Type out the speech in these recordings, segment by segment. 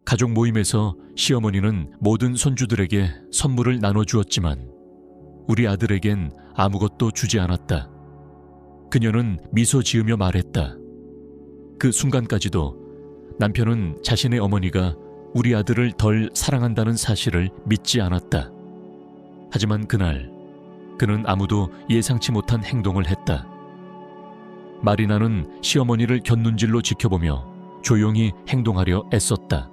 가족 모임에서 시어머니는 모든 손주들에게 선물을 나눠주었지만 우리 아들에겐 아무것도 주지 않았다. 그녀는 미소 지으며 말했다. 그 순간까지도 남편은 자신의 어머니가 우리 아들을 덜 사랑한다는 사실을 믿지 않았다. 하지만 그날 그는 아무도 예상치 못한 행동을 했다. 마리나는 시어머니를 곁눈질로 지켜보며 조용히 행동하려 애썼다.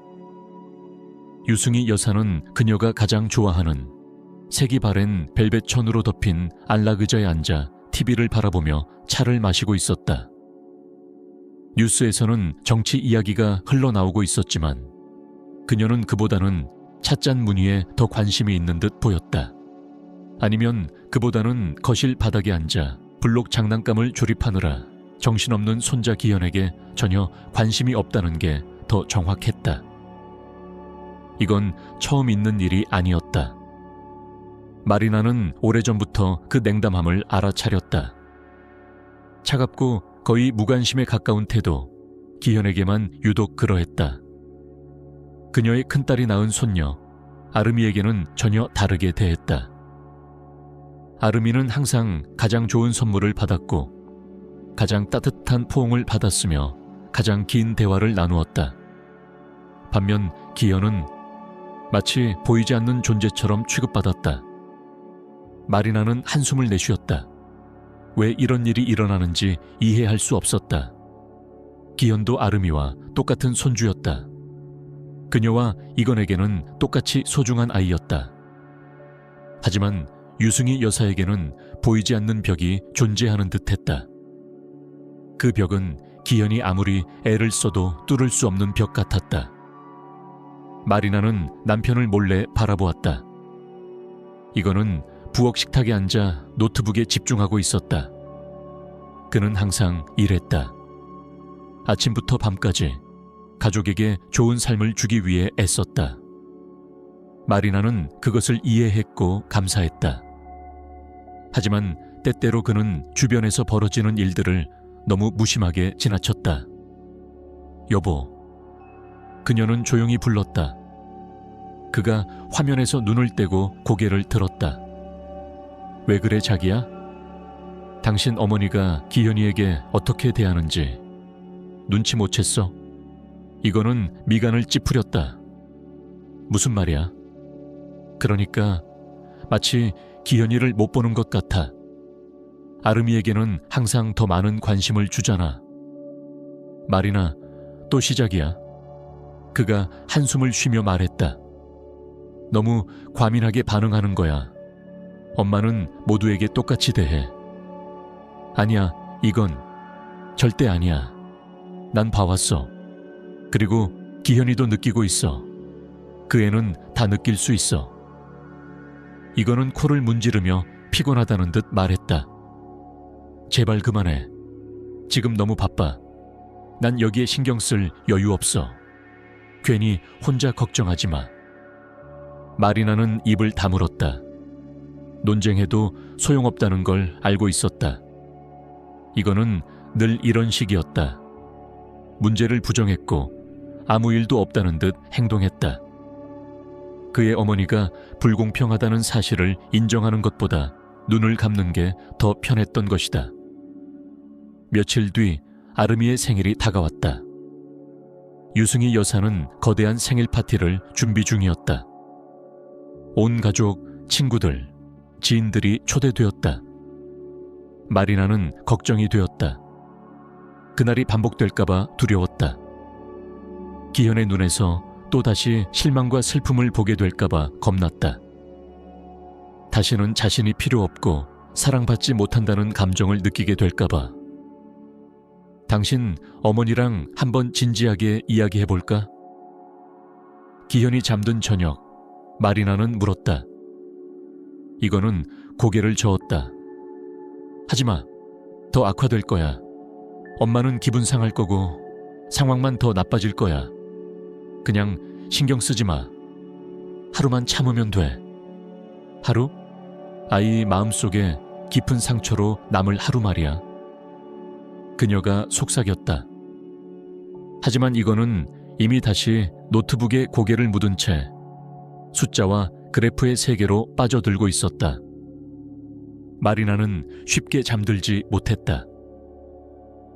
유승희 여사는 그녀가 가장 좋아하는 색이 바랜 벨벳 천으로 덮인 안락 의자에 앉아 TV를 바라보며 차를 마시고 있었다. 뉴스에서는 정치 이야기가 흘러나오고 있었지만 그녀는 그보다는 찻잔 무늬에 더 관심이 있는 듯 보였다. 아니면 그보다는 거실 바닥에 앉아 블록 장난감을 조립하느라 정신없는 손자 기현에게 전혀 관심이 없다는 게 더 정확했다. 이건 처음 있는 일이 아니었다. 마리나는 오래전부터 그 냉담함을 알아차렸다. 차갑고 거의 무관심에 가까운 태도, 기현에게만 유독 그러했다. 그녀의 큰딸이 낳은 손녀, 아름이에게는 전혀 다르게 대했다. 아름이는 항상 가장 좋은 선물을 받았고 가장 따뜻한 포옹을 받았으며 가장 긴 대화를 나누었다. 반면 기현은 마치 보이지 않는 존재처럼 취급받았다. 마리나는 한숨을 내쉬었다. 왜 이런 일이 일어나는지 이해할 수 없었다. 기현도 아름이와 똑같은 손주였다. 그녀와 이건에게는 똑같이 소중한 아이였다. 하지만 유승희 여사에게는 보이지 않는 벽이 존재하는 듯했다. 그 벽은 기현이 아무리 애를 써도 뚫을 수 없는 벽 같았다. 마리나는 남편을 몰래 바라보았다. 이거는 부엌 식탁에 앉아 노트북에 집중하고 있었다. 그는 항상 일했다. 아침부터 밤까지 가족에게 좋은 삶을 주기 위해 애썼다. 마리나는 그것을 이해했고 감사했다. 하지만 때때로 그는 주변에서 벌어지는 일들을 너무 무심하게 지나쳤다. 여보. 그녀는 조용히 불렀다. 그가 화면에서 눈을 떼고 고개를 들었다. 왜 그래 자기야? 당신 어머니가 기현이에게 어떻게 대하는지 눈치 못 챘어? 이거는 미간을 찌푸렸다. 무슨 말이야? 그러니까 마치 기현이를 못 보는 것 같아. 아름이에게는 항상 더 많은 관심을 주잖아. 마리나, 또 시작이야. 그가 한숨을 쉬며 말했다. 너무 과민하게 반응하는 거야. 엄마는 모두에게 똑같이 대해. 아니야, 이건 절대 아니야. 난 봐왔어. 그리고 기현이도 느끼고 있어. 그 애는 다 느낄 수 있어. 이거는 코를 문지르며 피곤하다는 듯 말했다. 제발 그만해. 지금 너무 바빠. 난 여기에 신경 쓸 여유 없어. 괜히 혼자 걱정하지 마. 마리나는 입을 다물었다. 논쟁해도 소용없다는 걸 알고 있었다. 이거는 늘 이런 식이었다. 문제를 부정했고 아무 일도 없다는 듯 행동했다. 그의 어머니가 불공평하다는 사실을 인정하는 것보다 눈을 감는 게 더 편했던 것이다. 며칠 뒤 아름이의 생일이 다가왔다. 유승희 여사는 거대한 생일 파티를 준비 중이었다. 온 가족, 친구들, 지인들이 초대되었다. 마리나는 걱정이 되었다. 그날이 반복될까봐 두려웠다. 기현의 눈에서 또다시 실망과 슬픔을 보게 될까봐 겁났다. 다시는 자신이 필요 없고 사랑받지 못한다는 감정을 느끼게 될까봐. 당신 어머니랑 한번 진지하게 이야기해볼까? 기현이 잠든 저녁, 마리나는 물었다. 이거는 고개를 저었다. 하지마. 더 악화될 거야. 엄마는 기분 상할 거고 상황만 더 나빠질 거야. 그냥 신경 쓰지 마. 하루만 참으면 돼. 하루? 아이 마음속에 깊은 상처로 남을 하루 말이야. 그녀가 속삭였다. 하지만 이거는 이미 다시 노트북에 고개를 묻은 채 숫자와 그래프의 세계로 빠져들고 있었다. 마리나는 쉽게 잠들지 못했다.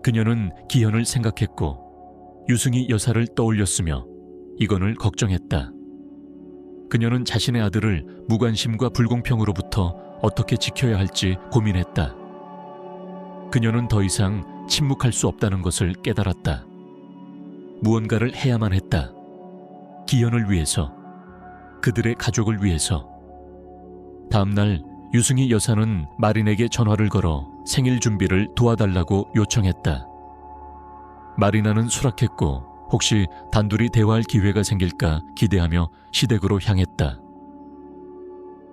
그녀는 기현을 생각했고 유승희 여사를 떠올렸으며 이건을 걱정했다. 그녀는 자신의 아들을 무관심과 불공평으로부터 어떻게 지켜야 할지 고민했다. 그녀는 더 이상 침묵할 수 없다는 것을 깨달았다. 무언가를 해야만 했다. 기현을 위해서, 그들의 가족을 위해서. 다음 날 유승희 여사는 마린에게 전화를 걸어 생일 준비를 도와달라고 요청했다. 마리나는 수락했고 혹시 단둘이 대화할 기회가 생길까 기대하며 시댁으로 향했다.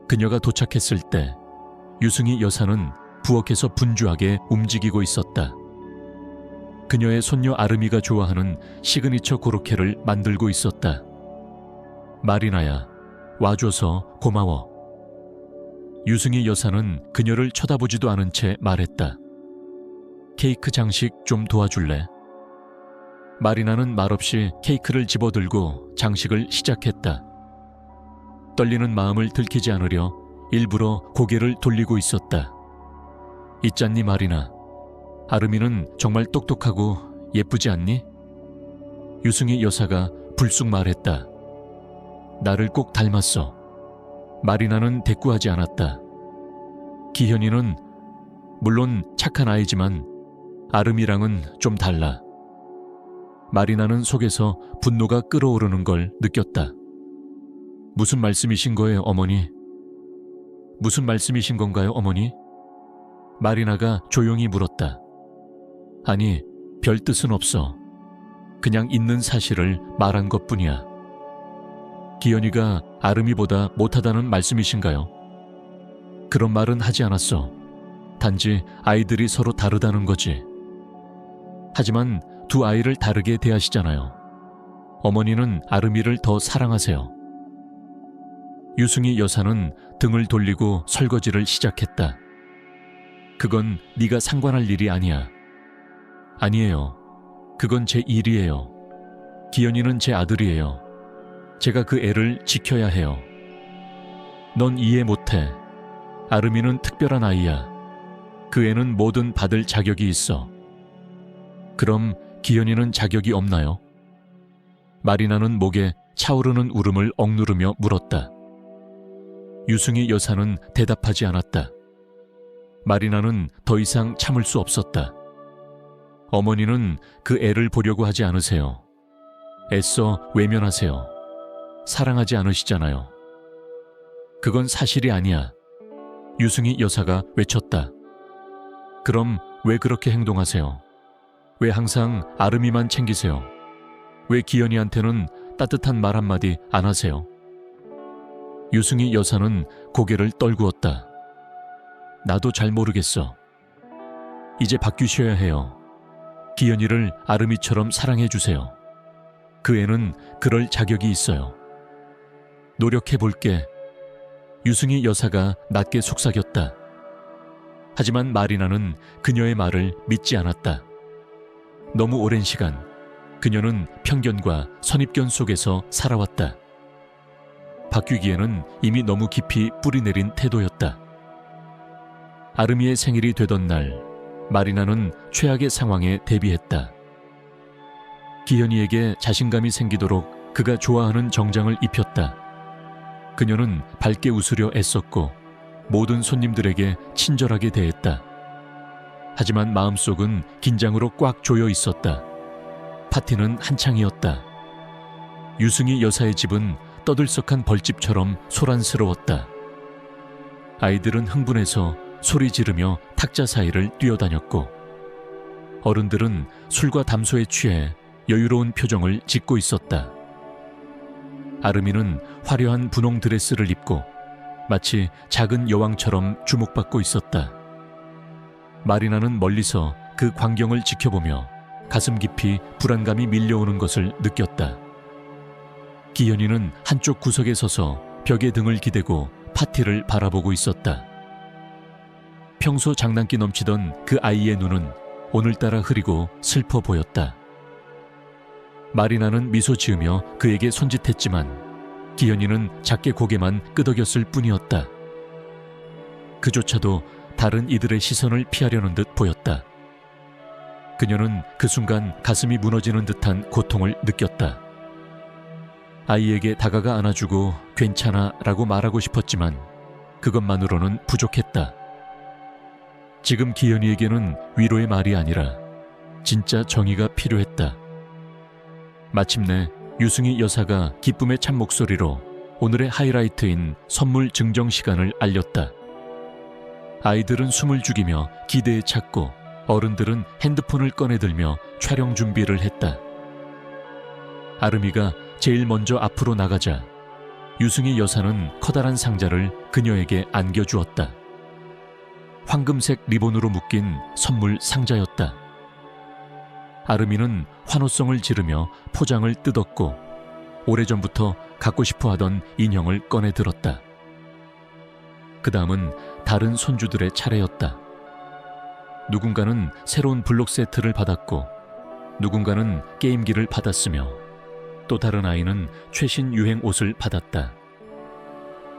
그녀가 도착했을 때 유승희 여사는 부엌에서 분주하게 움직이고 있었다. 그녀의 손녀 아름이가 좋아하는 시그니처 고로케를 만들고 있었다. 마리나야, 와줘서 고마워. 유승희 여사는 그녀를 쳐다보지도 않은 채 말했다. 케이크 장식 좀 도와줄래? 마리나는 말없이 케이크를 집어들고 장식을 시작했다. 떨리는 마음을 들키지 않으려 일부러 고개를 돌리고 있었다. 있잖니 마리나, 아름이는 정말 똑똑하고 예쁘지 않니? 유승희 여사가 불쑥 말했다. 나를 꼭 닮았어. 마리나는 대꾸하지 않았다. 기현이는 물론 착한 아이지만 아름이랑은 좀 달라. 마리나는 속에서 분노가 끓어오르는 걸 느꼈다. 무슨 말씀이신 거예요, 어머니? 무슨 말씀이신 건가요, 어머니? 마리나가 조용히 물었다. 아니, 별 뜻은 없어. 그냥 있는 사실을 말한 것뿐이야. 기현이가 아름이보다 못하다는 말씀이신가요? 그런 말은 하지 않았어. 단지 아이들이 서로 다르다는 거지. 하지만 두 아이를 다르게 대하시잖아요. 어머니는 아름이를 더 사랑하세요. 유승희 여사는 등을 돌리고 설거지를 시작했다. 그건 네가 상관할 일이 아니야. 아니에요. 그건 제 일이에요. 기현이는 제 아들이에요. 제가 그 애를 지켜야 해요. 넌 이해 못해. 아름이는 특별한 아이야. 그 애는 뭐든 받을 자격이 있어. 그럼 기현이는 자격이 없나요? 마리나는 목에 차오르는 울음을 억누르며 물었다. 유승희 여사는 대답하지 않았다. 마리나는 더 이상 참을 수 없었다. 어머니는 그 애를 보려고 하지 않으세요. 애써 외면하세요. 사랑하지 않으시잖아요. 그건 사실이 아니야. 유승희 여사가 외쳤다. 그럼 왜 그렇게 행동하세요? 왜 항상 아름이만 챙기세요? 왜 기현이한테는 따뜻한 말 한마디 안 하세요? 유승희 여사는 고개를 떨구었다. 나도 잘 모르겠어. 이제 바뀌셔야 해요. 기현이를 아름이처럼 사랑해 주세요. 그 애는 그럴 자격이 있어요. 노력해 볼게. 유승희 여사가 낮게 속삭였다. 하지만 마리나는 그녀의 말을 믿지 않았다. 너무 오랜 시간 그녀는 편견과 선입견 속에서 살아왔다. 바뀌기에는 이미 너무 깊이 뿌리내린 태도였다. 아름이의 생일이 되던 날 마리나는 최악의 상황에 대비했다. 기현이에게 자신감이 생기도록 그가 좋아하는 정장을 입혔다. 그녀는 밝게 웃으려 애썼고 모든 손님들에게 친절하게 대했다. 하지만 마음속은 긴장으로 꽉 조여 있었다. 파티는 한창이었다. 유승희 여사의 집은 떠들썩한 벌집처럼 소란스러웠다. 아이들은 흥분해서 소리 지르며 탁자 사이를 뛰어다녔고 어른들은 술과 담소에 취해 여유로운 표정을 짓고 있었다. 아름이는 화려한 분홍 드레스를 입고 마치 작은 여왕처럼 주목받고 있었다. 마리나는 멀리서 그 광경을 지켜보며 가슴 깊이 불안감이 밀려오는 것을 느꼈다. 기현이는 한쪽 구석에 서서 벽에 등을 기대고 파티를 바라보고 있었다. 평소 장난기 넘치던 그 아이의 눈은 오늘따라 흐리고 슬퍼 보였다. 마리나는 미소 지으며 그에게 손짓했지만 기현이는 작게 고개만 끄덕였을 뿐이었다. 그조차도 다른 이들의 시선을 피하려는 듯 보였다. 그녀는 그 순간 가슴이 무너지는 듯한 고통을 느꼈다. 아이에게 다가가 안아주고 괜찮아 라고 말하고 싶었지만 그것만으로는 부족했다. 지금 기현이에게는 위로의 말이 아니라 진짜 정의가 필요했다. 마침내 유승희 여사가 기쁨의 참 목소리로 오늘의 하이라이트인 선물 증정 시간을 알렸다. 아이들은 숨을 죽이며 기대에 찼고 어른들은 핸드폰을 꺼내들며 촬영 준비를 했다. 아름이가 제일 먼저 앞으로 나가자 유승희 여사는 커다란 상자를 그녀에게 안겨주었다. 황금색 리본으로 묶인 선물 상자였다. 아름이는 환호성을 지르며 포장을 뜯었고 오래전부터 갖고 싶어 하던 인형을 꺼내 들었다. 그 다음은 다른 손주들의 차례였다. 누군가는 새로운 블록 세트를 받았고 누군가는 게임기를 받았으며 또 다른 아이는 최신 유행 옷을 받았다.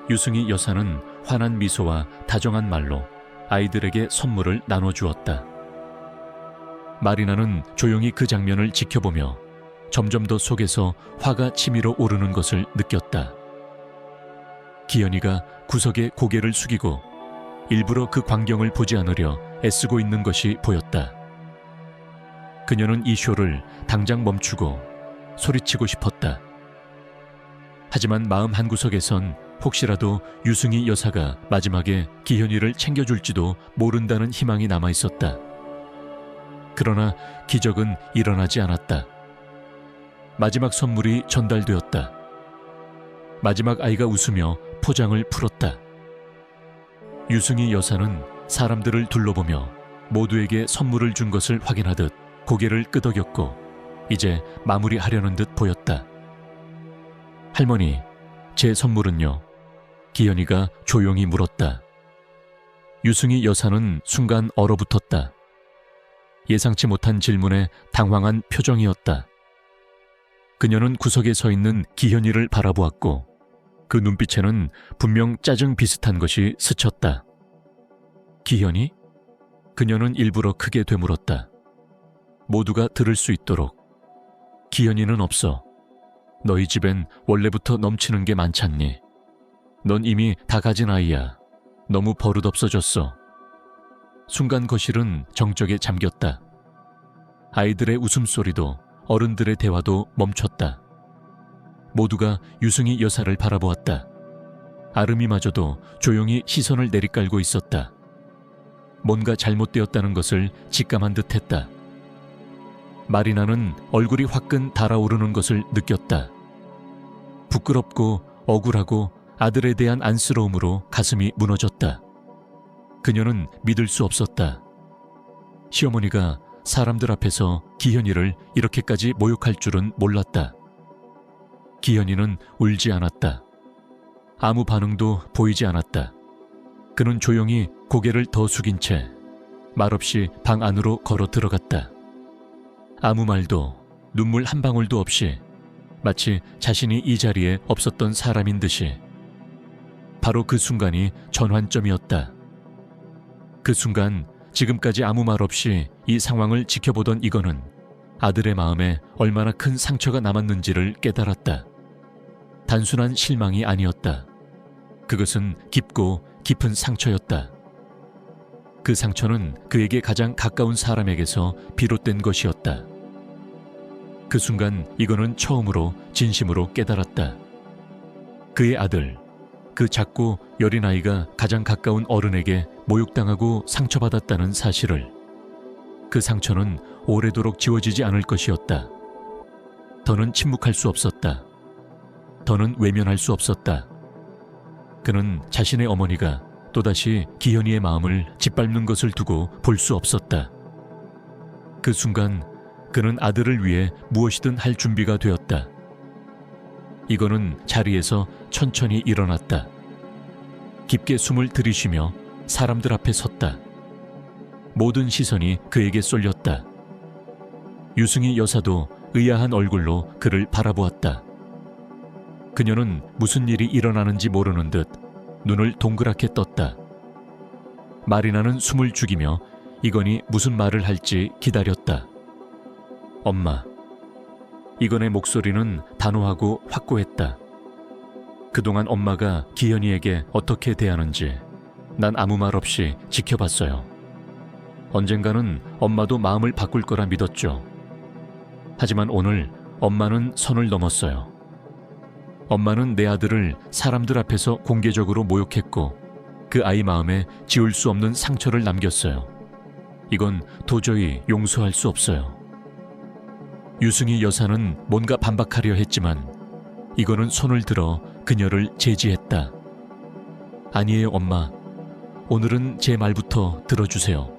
유승희 여사는 환한 미소와 다정한 말로 아이들에게 선물을 나눠주었다. 마리나는 조용히 그 장면을 지켜보며 점점 더 속에서 화가 치밀어 오르는 것을 느꼈다. 기현이가 구석에 고개를 숙이고 일부러 그 광경을 보지 않으려 애쓰고 있는 것이 보였다. 그녀는 이 쇼를 당장 멈추고 소리치고 싶었다. 하지만 마음 한구석에선 혹시라도 유승희 여사가 마지막에 기현이를 챙겨줄지도 모른다는 희망이 남아있었다. 그러나 기적은 일어나지 않았다. 마지막 선물이 전달되었다. 마지막 아이가 웃으며 포장을 풀었다. 유승희 여사는 사람들을 둘러보며 모두에게 선물을 준 것을 확인하듯 고개를 끄덕였고 이제 마무리하려는 듯 보였다. 할머니, 제 선물은요? 기현이가 조용히 물었다. 유승희 여사는 순간 얼어붙었다. 예상치 못한 질문에 당황한 표정이었다. 그녀는 구석에 서 있는 기현이를 바라보았고 그 눈빛에는 분명 짜증 비슷한 것이 스쳤다. 기현이? 그녀는 일부러 크게 되물었다. 모두가 들을 수 있도록. 기현이는 없어. 너희 집엔 원래부터 넘치는 게 많잖니. 넌 이미 다 가진 아이야. 너무 버릇없어졌어. 순간 거실은 정적에 잠겼다. 아이들의 웃음소리도 어른들의 대화도 멈췄다. 모두가 유승희 여사를 바라보았다. 아름이마저도 조용히 시선을 내리깔고 있었다. 뭔가 잘못되었다는 것을 직감한 듯했다. 마리나는 얼굴이 화끈 달아오르는 것을 느꼈다. 부끄럽고 억울하고 아들에 대한 안쓰러움으로 가슴이 무너졌다. 그녀는 믿을 수 없었다. 시어머니가 사람들 앞에서 기현이를 이렇게까지 모욕할 줄은 몰랐다. 기현이는 울지 않았다. 아무 반응도 보이지 않았다. 그는 조용히 고개를 더 숙인 채 말없이 방 안으로 걸어 들어갔다. 아무 말도 눈물 한 방울도 없이 마치 자신이 이 자리에 없었던 사람인 듯이. 바로 그 순간이 전환점이었다. 그 순간 지금까지 아무 말 없이 이 상황을 지켜보던 이건은 아들의 마음에 얼마나 큰 상처가 남았는지를 깨달았다. 단순한 실망이 아니었다. 그것은 깊고 깊은 상처였다. 그 상처는 그에게 가장 가까운 사람에게서 비롯된 것이었다. 그 순간 이건은 처음으로 진심으로 깨달았다. 그의 아들, 그 작고 여린 아이가 가장 가까운 어른에게 모욕당하고 상처받았다는 사실을. 그 상처는 오래도록 지워지지 않을 것이었다. 더는 침묵할 수 없었다. 더는 외면할 수 없었다. 그는 자신의 어머니가 또다시 기현이의 마음을 짓밟는 것을 두고 볼 수 없었다. 그 순간 그는 아들을 위해 무엇이든 할 준비가 되었다. 이거는 자리에서 천천히 일어났다. 깊게 숨을 들이쉬며 사람들 앞에 섰다. 모든 시선이 그에게 쏠렸다. 유승희 여사도 의아한 얼굴로 그를 바라보았다. 그녀는 무슨 일이 일어나는지 모르는 듯 눈을 동그랗게 떴다. 마리나는 숨을 죽이며 이건이 무슨 말을 할지 기다렸다. 엄마. 이건의 목소리는 단호하고 확고했다. 그동안 엄마가 기현이에게 어떻게 대하는지 난 아무 말 없이 지켜봤어요. 언젠가는 엄마도 마음을 바꿀 거라 믿었죠. 하지만 오늘 엄마는 선을 넘었어요. 엄마는 내 아들을 사람들 앞에서 공개적으로 모욕했고 그 아이 마음에 지울 수 없는 상처를 남겼어요. 이건 도저히 용서할 수 없어요. 유승희 여사는 뭔가 반박하려 했지만 이거는 손을 들어 그녀를 제지했다. 아니에요, 엄마. 오늘은 제 말부터 들어주세요.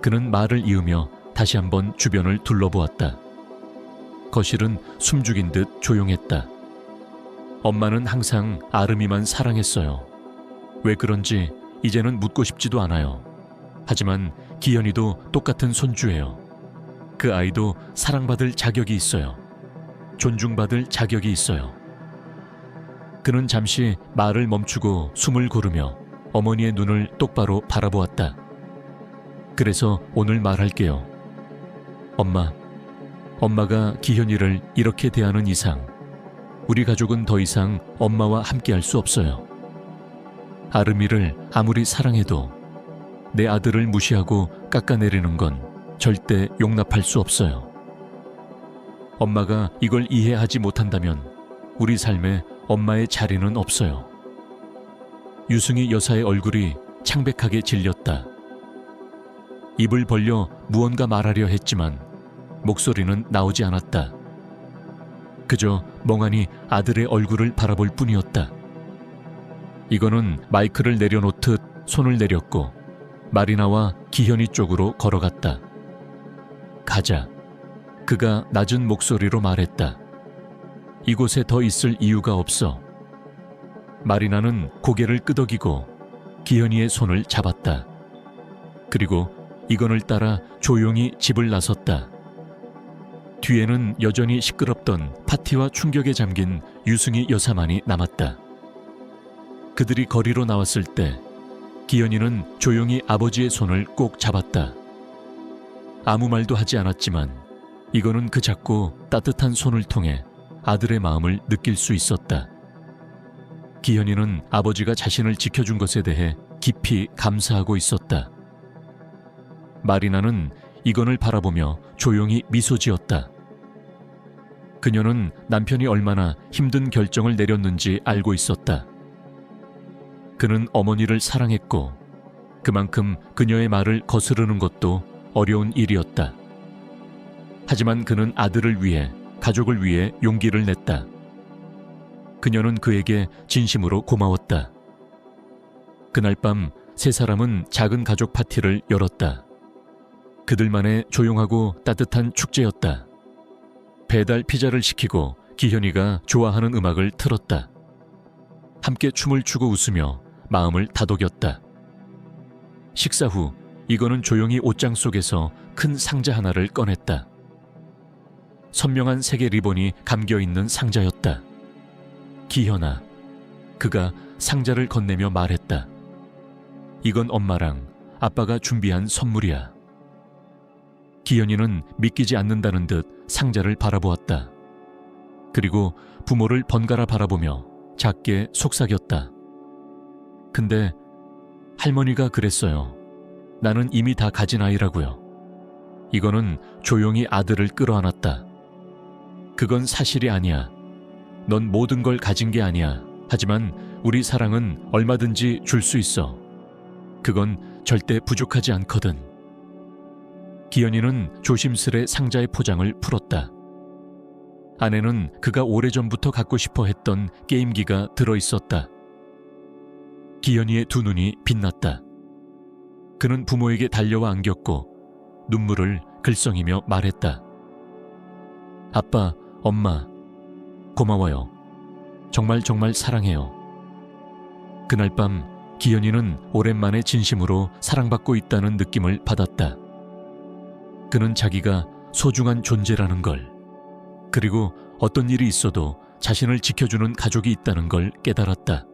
그는 말을 이으며 다시 한번 주변을 둘러보았다. 거실은 숨죽인 듯 조용했다. 엄마는 항상 아름이만 사랑했어요. 왜 그런지 이제는 묻고 싶지도 않아요. 하지만 기현이도 똑같은 손주예요. 그 아이도 사랑받을 자격이 있어요. 존중받을 자격이 있어요. 그는 잠시 말을 멈추고 숨을 고르며 어머니의 눈을 똑바로 바라보았다. 그래서 오늘 말할게요. 엄마가 기현이를 이렇게 대하는 이상 우리 가족은 더 이상 엄마와 함께할 수 없어요. 아름이를 아무리 사랑해도 내 아들을 무시하고 깎아내리는 건 절대 용납할 수 없어요. 엄마가 이걸 이해하지 못한다면 우리 삶에 엄마의 자리는 없어요. 유승희 여사의 얼굴이 창백하게 질렸다. 입을 벌려 무언가 말하려 했지만 목소리는 나오지 않았다. 그저 멍하니 아들의 얼굴을 바라볼 뿐이었다. 이거는 마이크를 내려놓듯 손을 내렸고 마리나와 기현이 쪽으로 걸어갔다. 가자. 그가 낮은 목소리로 말했다. 이곳에 더 있을 이유가 없어. 마리나는 고개를 끄덕이고 기현이의 손을 잡았다. 그리고 이건을 따라 조용히 집을 나섰다. 뒤에는 여전히 시끄럽던 파티와 충격에 잠긴 유승희 여사만이 남았다. 그들이 거리로 나왔을 때 기현이는 조용히 아버지의 손을 꼭 잡았다. 아무 말도 하지 않았지만 이거는 그 작고 따뜻한 손을 통해 아들의 마음을 느낄 수 있었다. 기현이는 아버지가 자신을 지켜준 것에 대해 깊이 감사하고 있었다. 마리나는 이건을 바라보며 조용히 미소 지었다. 그녀는 남편이 얼마나 힘든 결정을 내렸는지 알고 있었다. 그는 어머니를 사랑했고 그만큼 그녀의 말을 거스르는 것도 어려운 일이었다. 하지만 그는 아들을 위해, 가족을 위해 용기를 냈다. 그녀는 그에게 진심으로 고마웠다. 그날 밤 세 사람은 작은 가족 파티를 열었다. 그들만의 조용하고 따뜻한 축제였다. 배달 피자를 시키고 기현이가 좋아하는 음악을 틀었다. 함께 춤을 추고 웃으며 마음을 다독였다. 식사 후 이거는 조용히 옷장 속에서 큰 상자 하나를 꺼냈다. 선명한 색의 리본이 감겨있는 상자였다. 기현아, 그가 상자를 건네며 말했다. 이건 엄마랑 아빠가 준비한 선물이야. 기현이는 믿기지 않는다는 듯 상자를 바라보았다. 그리고 부모를 번갈아 바라보며 작게 속삭였다. 근데 할머니가 그랬어요. 나는 이미 다 가진 아이라고요. 이거는 조용히 아들을 끌어안았다. 그건 사실이 아니야. 넌 모든 걸 가진 게 아니야. 하지만 우리 사랑은 얼마든지 줄 수 있어. 그건 절대 부족하지 않거든. 기현이는 조심스레 상자의 포장을 풀었다. 안에는 그가 오래전부터 갖고 싶어 했던 게임기가 들어있었다. 기현이의 두 눈이 빛났다. 그는 부모에게 달려와 안겼고 눈물을 글썽이며 말했다. 아빠, 엄마, 고마워요. 정말 사랑해요. 그날 밤 기현이는 오랜만에 진심으로 사랑받고 있다는 느낌을 받았다. 그는 자기가 소중한 존재라는 걸 그리고 어떤 일이 있어도 자신을 지켜주는 가족이 있다는 걸 깨달았다.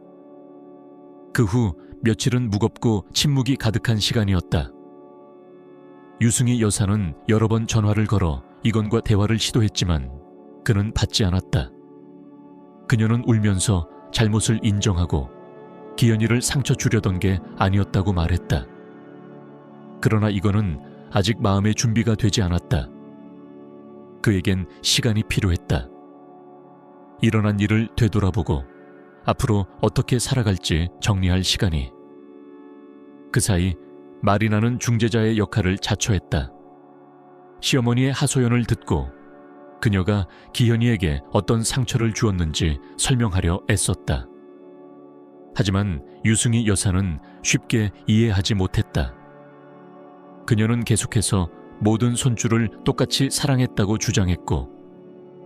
그 후 며칠은 무겁고 침묵이 가득한 시간이었다. 유승희 여사는 여러 번 전화를 걸어 이건과 대화를 시도했지만 그는 받지 않았다. 그녀는 울면서 잘못을 인정하고 기현이를 상처 주려던 게 아니었다고 말했다. 그러나 이건은 아직 마음의 준비가 되지 않았다. 그에겐 시간이 필요했다. 일어난 일을 되돌아보고 앞으로 어떻게 살아갈지 정리할 시간이. 그 사이 마리나는 중재자의 역할을 자처했다. 시어머니의 하소연을 듣고 그녀가 기현이에게 어떤 상처를 주었는지 설명하려 애썼다. 하지만 유승희 여사는 쉽게 이해하지 못했다. 그녀는 계속해서 모든 손주를 똑같이 사랑했다고 주장했고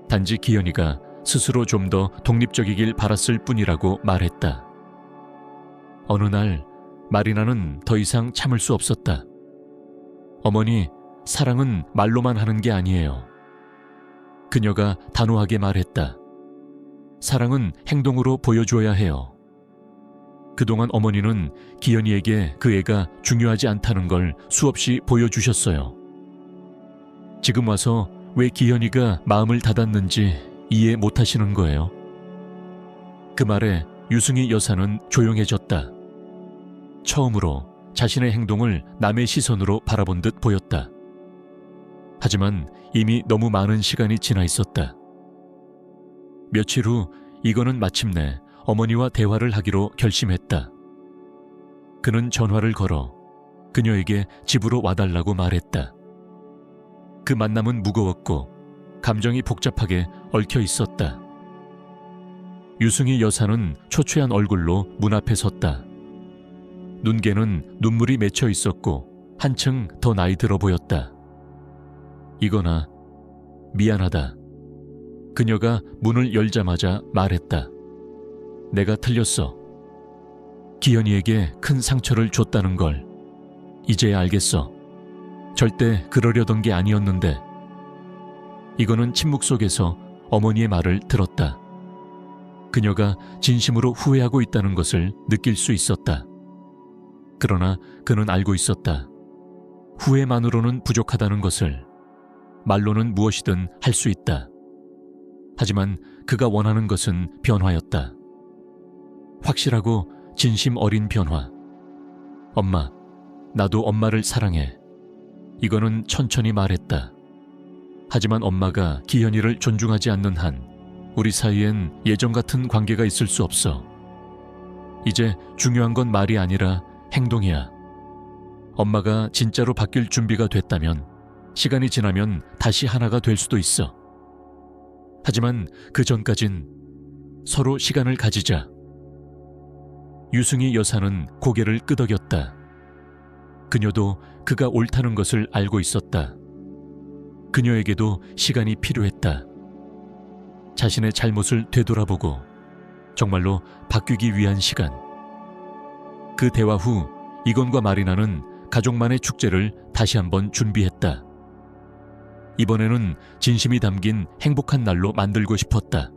단지 기현이가 스스로 좀 더 독립적이길 바랐을 뿐이라고 말했다. 어느 날 마리나는 더 이상 참을 수 없었다. 어머니, 사랑은 말로만 하는 게 아니에요. 그녀가 단호하게 말했다. 사랑은 행동으로 보여줘야 해요. 그동안 어머니는 기현이에게 그 애가 중요하지 않다는 걸 수없이 보여주셨어요. 지금 와서 왜 기현이가 마음을 닫았는지 이해 못하시는 거예요. 그 말에 유승희 여사는 조용해졌다. 처음으로 자신의 행동을 남의 시선으로 바라본 듯 보였다. 하지만 이미 너무 많은 시간이 지나 있었다. 며칠 후 이건은 마침내 어머니와 대화를 하기로 결심했다. 그는 전화를 걸어 그녀에게 집으로 와달라고 말했다. 그 만남은 무거웠고 감정이 복잡하게 얽혀 있었다. 유승희 여사는 초췌한 얼굴로 문 앞에 섰다. 눈개는 눈물이 맺혀 있었고 한층 더 나이 들어 보였다. 이거나 미안하다. 그녀가 문을 열자마자 말했다. 내가 틀렸어. 기현이에게 큰 상처를 줬다는 걸 이제야 알겠어. 절대 그러려던 게 아니었는데. 이거는 침묵 속에서 어머니의 말을 들었다. 그녀가 진심으로 후회하고 있다는 것을 느낄 수 있었다. 그러나 그는 알고 있었다. 후회만으로는 부족하다는 것을. 말로는 무엇이든 할 수 있다. 하지만 그가 원하는 것은 변화였다. 확실하고 진심 어린 변화. 엄마, 나도 엄마를 사랑해. 이거는 천천히 말했다. 하지만 엄마가 기현이를 존중하지 않는 한 우리 사이엔 예전 같은 관계가 있을 수 없어. 이제 중요한 건 말이 아니라 행동이야. 엄마가 진짜로 바뀔 준비가 됐다면 시간이 지나면 다시 하나가 될 수도 있어. 하지만 그 전까진 서로 시간을 가지자. 유승희 여사는 고개를 끄덕였다. 그녀도 그가 옳다는 것을 알고 있었다. 그녀에게도 시간이 필요했다. 자신의 잘못을 되돌아보고 정말로 바뀌기 위한 시간. 그 대화 후 이건과 마리나는 가족만의 축제를 다시 한번 준비했다. 이번에는 진심이 담긴 행복한 날로 만들고 싶었다.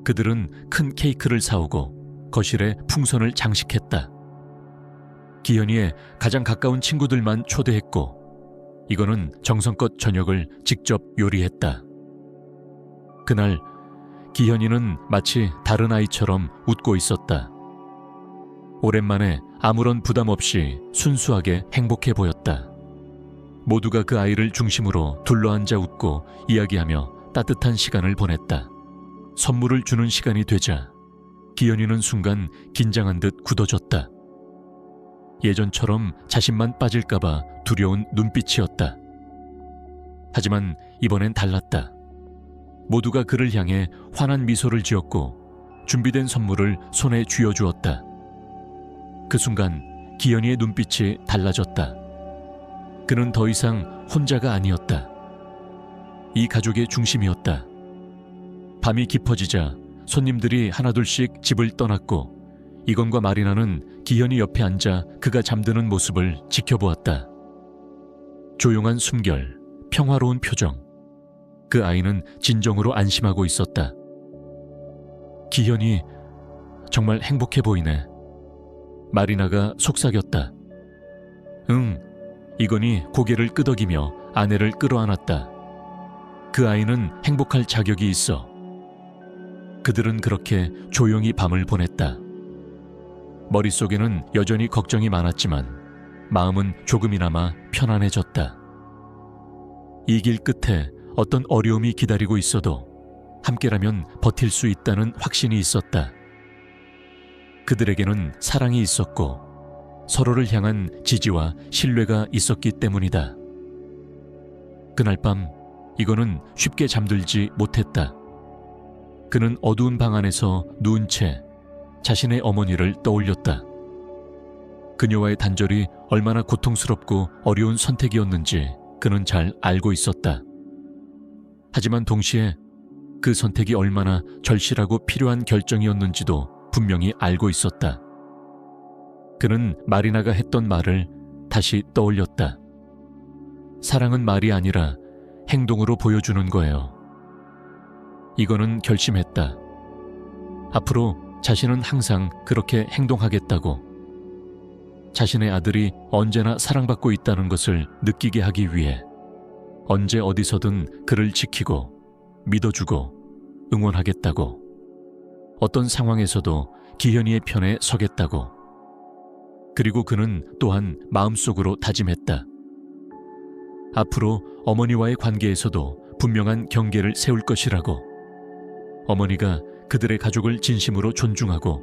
그들은 큰 케이크를 사오고 거실에 풍선을 장식했다. 기현이의 가장 가까운 친구들만 초대했고 이거는 정성껏 저녁을 직접 요리했다. 그날 기현이는 마치 다른 아이처럼 웃고 있었다. 오랜만에 아무런 부담 없이 순수하게 행복해 보였다. 모두가 그 아이를 중심으로 둘러앉아 웃고 이야기하며 따뜻한 시간을 보냈다. 선물을 주는 시간이 되자 기현이는 순간 긴장한 듯 굳어졌다. 예전처럼 자신만 빠질까봐 두려운 눈빛이었다. 하지만 이번엔 달랐다. 모두가 그를 향해 환한 미소를 지었고 준비된 선물을 손에 쥐어주었다. 그 순간 기현이의 눈빛이 달라졌다. 그는 더 이상 혼자가 아니었다. 이 가족의 중심이었다. 밤이 깊어지자 손님들이 하나둘씩 집을 떠났고 이건과 마리나는 기현이 옆에 앉아 그가 잠드는 모습을 지켜보았다. 조용한 숨결, 평화로운 표정. 그 아이는 진정으로 안심하고 있었다. 기현이 정말 행복해 보이네. 마리나가 속삭였다. 응, 이건이 고개를 끄덕이며 아내를 끌어안았다. 그 아이는 행복할 자격이 있어. 그들은 그렇게 조용히 밤을 보냈다. 머릿속에는 여전히 걱정이 많았지만 마음은 조금이나마 편안해졌다. 이 길 끝에 어떤 어려움이 기다리고 있어도 함께라면 버틸 수 있다는 확신이 있었다. 그들에게는 사랑이 있었고 서로를 향한 지지와 신뢰가 있었기 때문이다. 그날 밤 이거는 쉽게 잠들지 못했다. 그는 어두운 방 안에서 누운 채 자신의 어머니를 떠올렸다. 그녀와의 단절이 얼마나 고통스럽고 어려운 선택이었는지 그는 잘 알고 있었다. 하지만 동시에 그 선택이 얼마나 절실하고 필요한 결정이었는지도 분명히 알고 있었다. 그는 마리나가 했던 말을 다시 떠올렸다. 사랑은 말이 아니라 행동으로 보여주는 거예요. 이거는 결심했다. 앞으로 자신은 항상 그렇게 행동하겠다고. 자신의 아들이 언제나 사랑받고 있다는 것을 느끼게 하기 위해 언제 어디서든 그를 지키고 믿어주고 응원하겠다고. 어떤 상황에서도 기현이의 편에 서겠다고. 그리고 그는 또한 마음속으로 다짐했다. 앞으로 어머니와의 관계에서도 분명한 경계를 세울 것이라고. 어머니가 그들의 가족을 진심으로 존중하고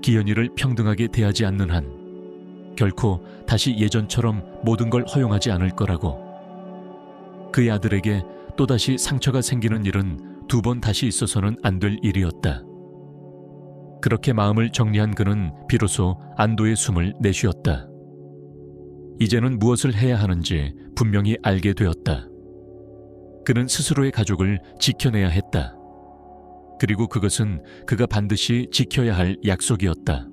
기현이를 평등하게 대하지 않는 한 결코 다시 예전처럼 모든 걸 허용하지 않을 거라고. 그의 아들에게 또다시 상처가 생기는 일은 두 번 다시 있어서는 안 될 일이었다. 그렇게 마음을 정리한 그는 비로소 안도의 숨을 내쉬었다. 이제는 무엇을 해야 하는지 분명히 알게 되었다. 그는 스스로의 가족을 지켜내야 했다. 그리고 그것은 그가 반드시 지켜야 할 약속이었다.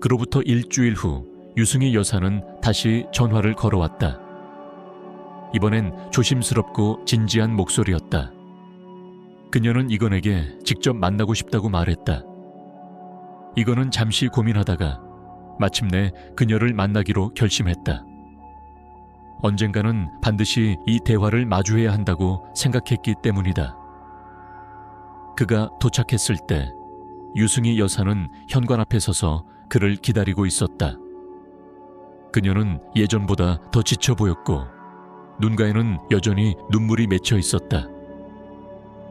그로부터 일주일 후 유승희 여사는 다시 전화를 걸어왔다. 이번엔 조심스럽고 진지한 목소리였다. 그녀는 이건에게 직접 만나고 싶다고 말했다. 이건은 잠시 고민하다가 마침내 그녀를 만나기로 결심했다. 언젠가는 반드시 이 대화를 마주해야 한다고 생각했기 때문이다. 그가 도착했을 때 유승희 여사는 현관 앞에 서서 그를 기다리고 있었다. 그녀는 예전보다 더 지쳐 보였고 눈가에는 여전히 눈물이 맺혀 있었다.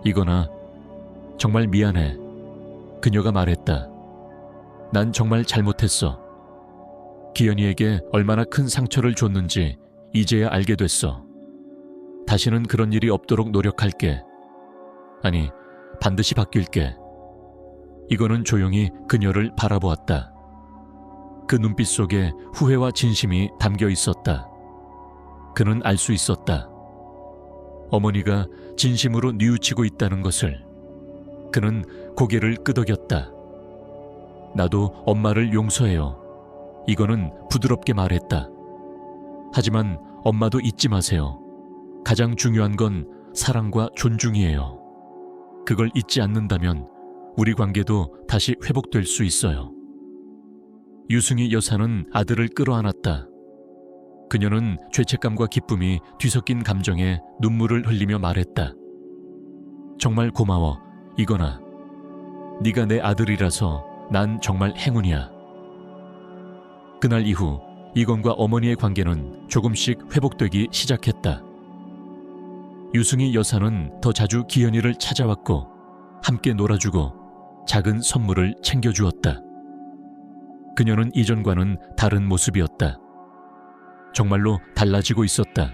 이거나 정말 미안해. 그녀가 말했다. 난 정말 잘못했어. 기현이에게 얼마나 큰 상처를 줬는지 이제야 알게 됐어. 다시는 그런 일이 없도록 노력할게. 아니, 반드시 바뀔게. 이거는 조용히 그녀를 바라보았다. 그 눈빛 속에 후회와 진심이 담겨 있었다. 그는 알 수 있었다. 어머니가 진심으로 뉘우치고 있다는 것을. 그는 고개를 끄덕였다. 나도 엄마를 용서해요. 이거는 부드럽게 말했다. 하지만 엄마도 잊지 마세요. 가장 중요한 건 사랑과 존중이에요. 그걸 잊지 않는다면 우리 관계도 다시 회복될 수 있어요. 유승희 여사는 아들을 끌어안았다. 그녀는 죄책감과 기쁨이 뒤섞인 감정에 눈물을 흘리며 말했다. 정말 고마워, 이거나. 네가 내 아들이라서 난 정말 행운이야. 그날 이후 이건과 어머니의 관계는 조금씩 회복되기 시작했다. 유승희 여사는 더 자주 기현이를 찾아왔고 함께 놀아주고 작은 선물을 챙겨주었다. 그녀는 이전과는 다른 모습이었다. 정말로 달라지고 있었다.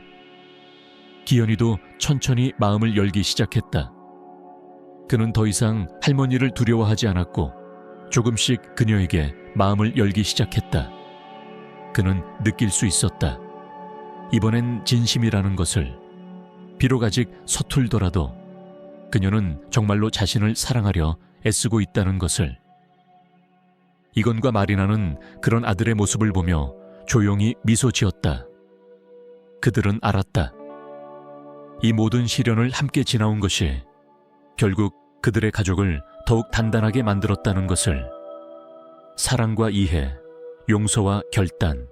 기현이도 천천히 마음을 열기 시작했다. 그는 더 이상 할머니를 두려워하지 않았고 조금씩 그녀에게 마음을 열기 시작했다. 그는 느낄 수 있었다. 이번엔 진심이라는 것을. 비록 아직 서툴더라도 그녀는 정말로 자신을 사랑하려 애쓰고 있다는 것을. 이건과 마리나는 그런 아들의 모습을 보며 조용히 미소 지었다. 그들은 알았다. 이 모든 시련을 함께 지나온 것이 결국 그들의 가족을 더욱 단단하게 만들었다는 것을, 사랑과 이해, 용서와 결단,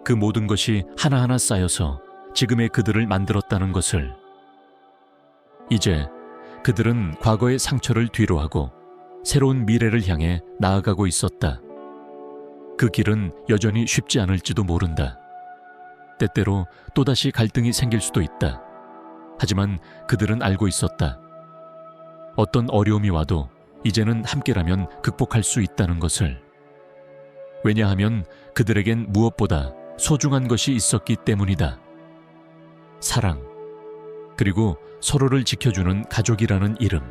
그 모든 것이 하나하나 쌓여서 지금의 그들을 만들었다는 것을. 이제 그들은 과거의 상처를 뒤로하고 새로운 미래를 향해 나아가고 있었다. 그 길은 여전히 쉽지 않을지도 모른다. 때때로 또다시 갈등이 생길 수도 있다. 하지만 그들은 알고 있었다. 어떤 어려움이 와도 이제는 함께라면 극복할 수 있다는 것을. 왜냐하면 그들에겐 무엇보다 소중한 것이 있었기 때문이다. 사랑, 그리고 서로를 지켜주는 가족이라는 이름.